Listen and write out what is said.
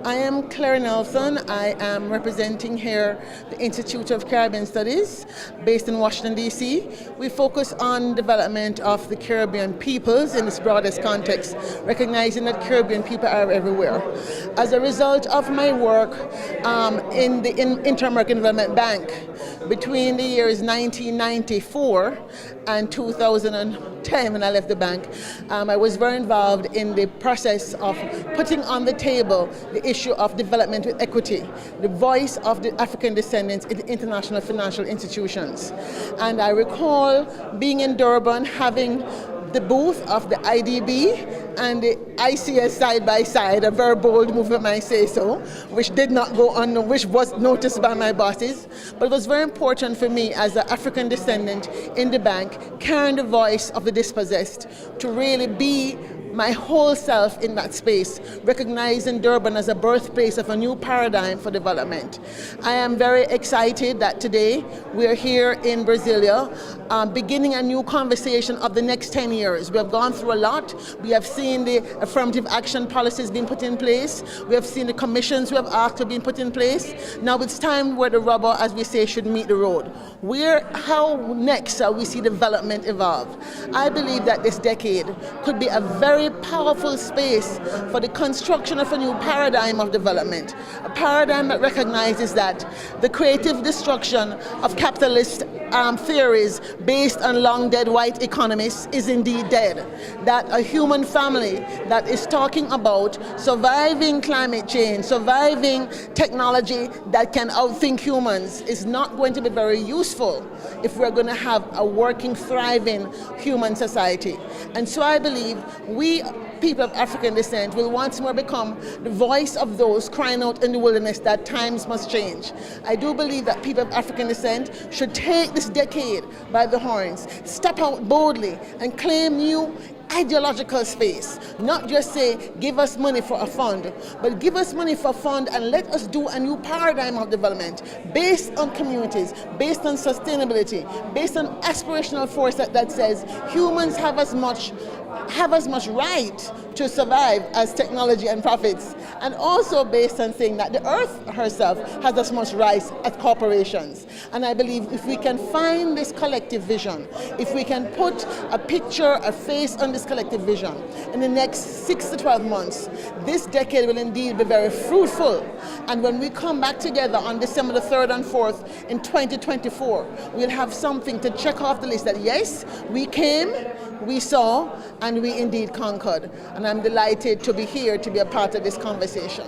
I am Claire Nelson. I am representing here the Institute of Caribbean Studies based in Washington, D.C. We focus on development of the Caribbean peoples in its broadest context, recognizing that Caribbean people are everywhere. As a result of my work in the Inter-American Development Bank between the years 1994 and 2010, when I left the bank, I was very involved in the process of putting on the table the issue of development with equity, the voice of the African descendants in international financial institutions. And I recall being in Durban, having the booth of the IDB and the ICS side by side, a very bold move, if I may say so, which did not go on, which was noticed by my bosses. But it was very important for me as an African descendant in the bank, carrying the voice of the dispossessed, to really be my whole self in that space, recognizing Durban as a birthplace of a new paradigm for development. I am very excited that today we are here in Brasília, beginning a new conversation of the next 10 years. We have gone through a lot. We have seen the affirmative action policies being put in place. We have seen the commissions we have asked to be put in place. Now it's time where the rubber, as we say, should meet the road. How next shall we see development evolve? I believe that this decade could be a very powerful space for the construction of a new paradigm of development, a paradigm that recognizes that the creative destruction of capitalist theories based on long dead white economists is indeed dead, that a human family that is talking about surviving climate change, surviving technology that can outthink humans is not going to be very useful if we're going to have a working, thriving human society. And so I believe we, people of African descent, will once more become the voice of those crying out in the wilderness that times must change. I do believe that people of African descent should take this decade by the horns, step out boldly and claim new ideological space. Not just say, give us money for a fund, but give us money for a fund and let us do a new paradigm of development based on communities, based on sustainability, based on aspirational force that says humans have as much right to survive as technology and profits, and also based on saying that the earth herself has as much rights as corporations. And I believe if we can find this collective vision, if we can put a picture, a face on this collective vision in the next 6 to 12 months, this decade will indeed be very fruitful. And when we come back together on December the 3rd and 4th in 2024, we'll have something to check off the list that yes, we came, we saw, and we indeed conquered. And I'm delighted to be here to be a part of this conversation.